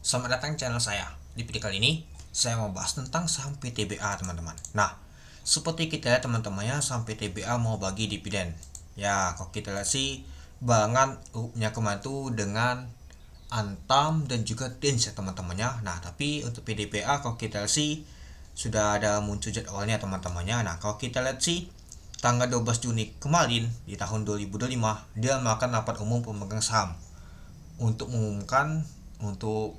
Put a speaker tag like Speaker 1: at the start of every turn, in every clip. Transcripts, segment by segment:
Speaker 1: Selamat datang channel saya. Di video kali ini, saya mau bahas tentang saham PTBA teman-teman. Nah, seperti kita lihat teman-temannya, saham PTBA mau bagi dividen. Ya, kalau kita lihat sih, barengan punya kemarin tuh dengan Antam dan juga Dins ya teman-temannya. Nah, tapi untuk PTBA kalau kita lihat sih, sudah ada muncul jadwalnya teman-temannya. Nah, kalau kita lihat sih, tanggal 12 Juni kemarin di tahun 2025, dia melakukan rapat umum pemegang saham untuk mengumumkan untuk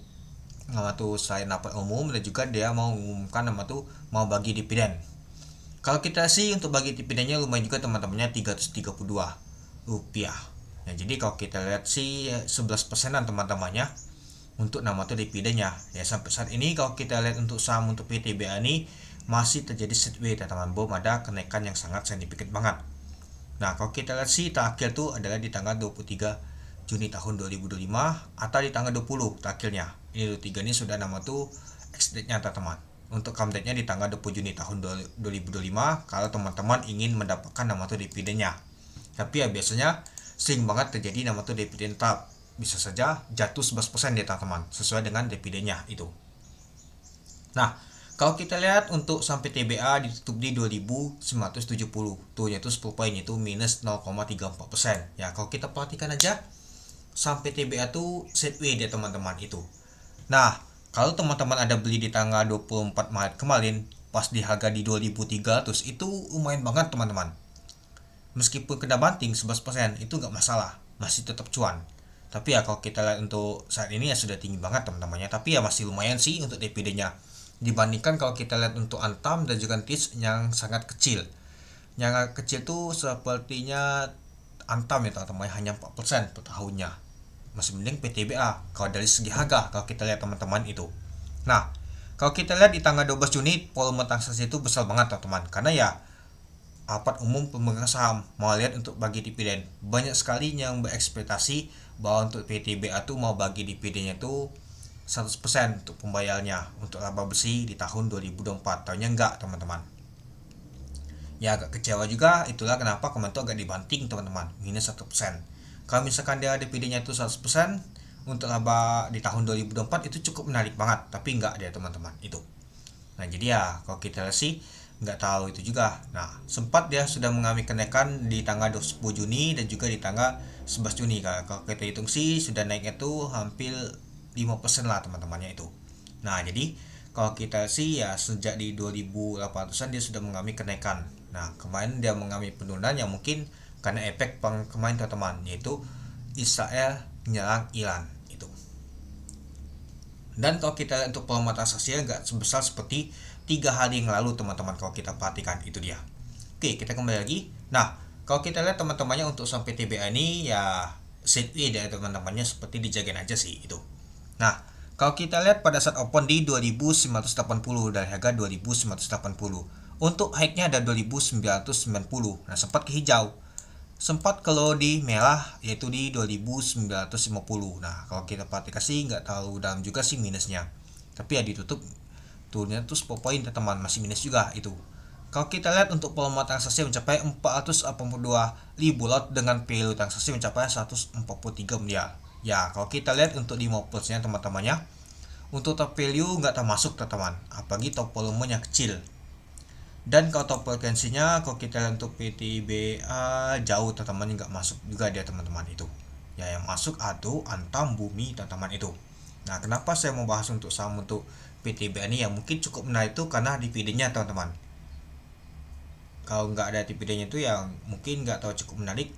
Speaker 1: nama tuh selain rapat umum dan juga dia mau mengumumkan nama tuh mau bagi dividen. Kalau kita sih untuk bagi dividennya lumayan juga teman-temannya Rp332. Nah, jadi kalau kita lihat sih 11%an teman-temannya untuk nama tuh dividennya. Ya sampai saat ini kalau kita lihat untuk saham untuk PTBA ini masih terjadi sideways teman-teman, belum ada kenaikan yang sangat signifikan banget. Nah, kalau kita lihat sih terakhir tuh adalah di tanggal 23 Juni tahun 2025 atau di tanggal 20 terakhirnya. Ini 23 ini sudah nama tuh ex-date-nya teman-teman. Untuk come date-nya di tanggal 20 Juni tahun 2025 kalau teman-teman ingin mendapatkan nama tuh dividennya. Tapi ya biasanya sering banget terjadi nama tuh dividen tetap. Bisa saja jatuh 11% ya teman-teman, sesuai dengan dividennya itu. Nah, kalau kita lihat untuk sampai TBA ditutup di 2970, tuh yaitu 10 poin itu minus 0,34%. Ya, kalau kita perhatikan aja sampai TBA tuh sideways dia teman-teman itu. Nah, kalau teman-teman ada beli di tanggal 24 Maret kemarin pas di harga di 2300 itu lumayan banget teman-teman. Meskipun kena banting 11% itu nggak masalah, masih tetap cuan. Tapi ya kalau kita lihat untuk saat ini ya sudah tinggi banget teman-temannya, tapi ya masih lumayan sih untuk dividennya dibandingkan kalau kita lihat untuk Antam dan juga TIS yang sangat kecil. Yang kecil tuh sepertinya Antam ya teman-teman, hanya 4% per tahunnya. Masih mending PTBA kalau dari segi harga kalau kita lihat teman-teman itu. Nah, kalau kita lihat di tanggal 12 Juni volume transaksi itu besar banget teman-teman, karena ya rapat umum pemegang saham mau lihat untuk bagi dividen. Banyak sekali yang berekspektasi bahwa untuk PTBA tuh mau bagi dividennya tuh 100% untuk pembayarnya untuk laba bersih di tahun 2024. Tahunnya enggak teman-teman. Ya agak kecewa juga, itulah kenapa kemarin itu agak dibanting teman-teman, minus 1%. Kalau misalkan dia dividennya itu 100% untuk laba di tahun 2024 itu cukup menarik banget, tapi enggak dia teman-teman itu. Nah, jadi ya kalau kita sih nggak tahu itu juga. Nah, sempat dia sudah mengalami kenaikan di tanggal 10 Juni dan juga di tanggal 11 Juni. Kalau kita hitung sih sudah naiknya tuh hampir 5% lah teman-temannya itu. Nah, jadi kalau kita sih ya sejak di 2800-an dia sudah mengalami kenaikan. Nah, kemarin dia mengalami penurunan yang mungkin karena efek kemarin teman-teman, yaitu Israel menyerang Iran itu. Dan kalau kita untuk volume transaksinya nggak sebesar seperti 3 hari yang lalu teman-teman, kalau kita perhatikan itu dia. Oke, kita kembali lagi. Nah, kalau kita lihat teman-temannya untuk sampai TBA ini ya sideways dari teman-temannya, seperti dijagain aja sih itu. Nah, kalau kita lihat pada saat open di 2980 dari harga 2980. Untuk high-nya ada 2990. Nah, sempat ke hijau. Sempat kalau di merah yaitu di 2950. Nah, kalau kita perhatikan sih nggak terlalu dalam juga sih minusnya. Tapi ya ditutup turunnya tuh 10 poin teman, masih minus juga itu. Kalau kita lihat untuk volume transaksi mencapai 482 ribu lot dengan value transaksi mencapai 143 miliar. Ya, kalau kita lihat untuk di Mopelsnya teman-temannya, untuk top value nggak termasuk teman-teman, apalagi top volumenya kecil. Dan kalau top frekuensinya kalau kita lihat untuk PTBA jauh teman-teman, nggak masuk juga dia teman-teman itu. Ya, yang masuk atau Antam, Bumi teman-teman itu. Nah, kenapa saya mau bahas untuk saham untuk PTBA ini yang mungkin cukup menarik itu karena dividennya teman-teman. Kalau nggak ada dividennya itu yang mungkin nggak tahu cukup menarik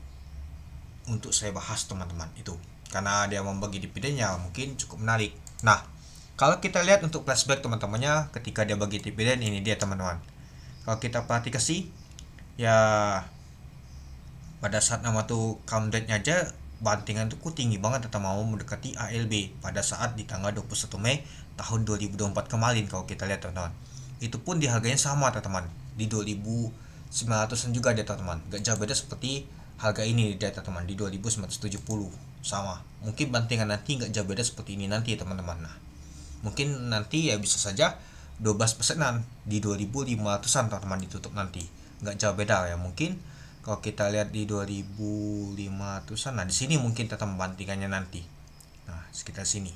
Speaker 1: untuk saya bahas teman-teman itu. Karena dia membagi dividennya mungkin cukup menarik. Nah, kalau kita lihat untuk flashback teman-temannya ketika dia bagi dividen, ini dia teman-teman. Kalau kita perhatikan sih ya pada saat nama tuh count date-nya aja bantingan tuh tinggi banget atau mau mendekati ALB pada saat di tanggal 21 Mei tahun 2024 kemarin. Kalau kita lihat teman-teman, itu pun di harganya sama teman-teman, di 2900-an juga dia teman-teman, gak jauh beda seperti harga ini dia teman-teman, di 2970 sama. Mungkin bantingan nanti gak jauh beda seperti ini nanti teman-teman. Nah, mungkin nanti ya bisa saja 12%an di 2500-an teman-teman ditutup nanti, nggak jauh beda ya. Mungkin kalau kita lihat di 2500-an, nah di sini mungkin tetap membandingkannya nanti, nah sekitar sini.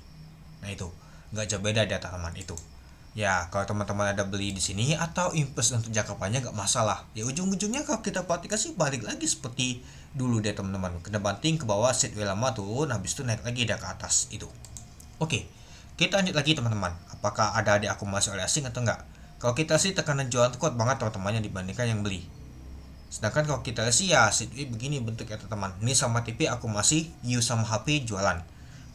Speaker 1: Nah itu nggak jauh beda deh teman itu. Ya kalau teman-teman ada beli di sini atau invest untuk jangka panjang nggak masalah. Ya ujung-ujungnya kalau kita perhatikan sih balik lagi seperti dulu deh teman-teman, kena banting ke bawah, sideway lama turun, habis itu naik lagi dah ke atas itu. Oke, kita lanjut lagi teman-teman. Apakah ada diakumulasi oleh asing atau enggak? Kalau kita sih tekanan jualan kuat banget teman-temannya dibandingkan yang beli. Sedangkan kalau kita lihat sih ya sideway begini bentuknya teman-teman. Ini sama TV akumulasi, U sama HP jualan.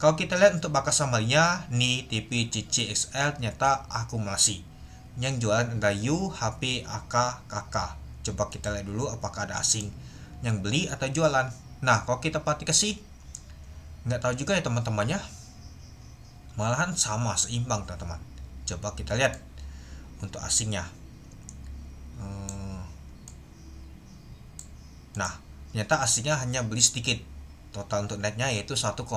Speaker 1: Kalau kita lihat untuk bakas sambalnya, nih TV CC XL ternyata akumulasi. Yang jualan ada U, HP, AK, KK. Coba kita lihat dulu apakah ada asing yang beli atau jualan. Nah kalau kita perhatikan sih nggak tahu juga ya teman-temannya, malahan sama seimbang teman-teman. Coba kita lihat untuk asingnya. Nah ternyata asingnya hanya beli sedikit. Total untuk netnya yaitu 1,9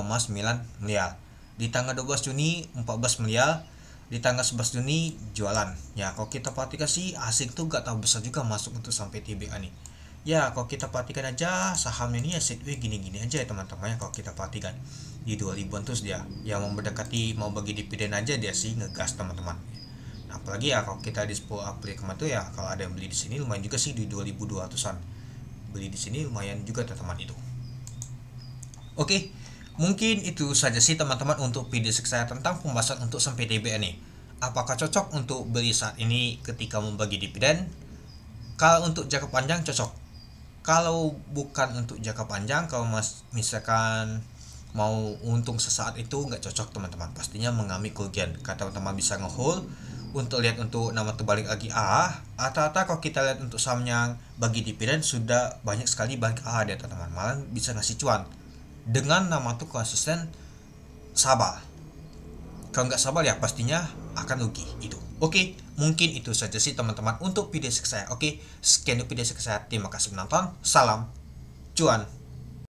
Speaker 1: miliar. Di tanggal 12 Juni 14 miliar. Di tanggal 11 Juni jualan. Ya kalau kita perhatikan sih asing tuh gak tahu besar juga masuk untuk sampai TBA nih. Ya kalau kita perhatikan aja sahamnya ini ya sideway gini-gini aja ya teman-teman ya. Kalau kita perhatikan di 2000-an terus dia yang mau mendekati mau bagi dividen aja dia sih ngegas teman-teman. Nah, apalagi ya kalau kita di 10 April kemarin tuh ya kalau ada yang beli di sini lumayan juga sih di 2200-an. Beli di sini lumayan juga teman-teman itu. Oke, mungkin itu saja sih teman-teman untuk video saya tentang pembahasan untuk saham PTBA nih. Apakah cocok untuk beli saat ini ketika membagi dividen? Kalau untuk jangka panjang cocok. Kalau bukan untuk jangka panjang, kalau misalkan mau untung sesaat itu nggak cocok teman-teman. Pastinya mengalami kerugian. Kata teman-teman bisa nge-hold untuk lihat untuk nama terbalik lagi A. Rata-rata kalau kita lihat untuk saham yang bagi dividen sudah banyak sekali balik A dia teman-teman. Malah bisa ngasih cuan. Dengan nama tuh konsisten sabar. Kalau nggak sabar ya pastinya akan rugi itu. Oke, mungkin itu saja sih teman-teman untuk video saya. Oke, sekian video saya. Terima kasih menonton. Salam cuan.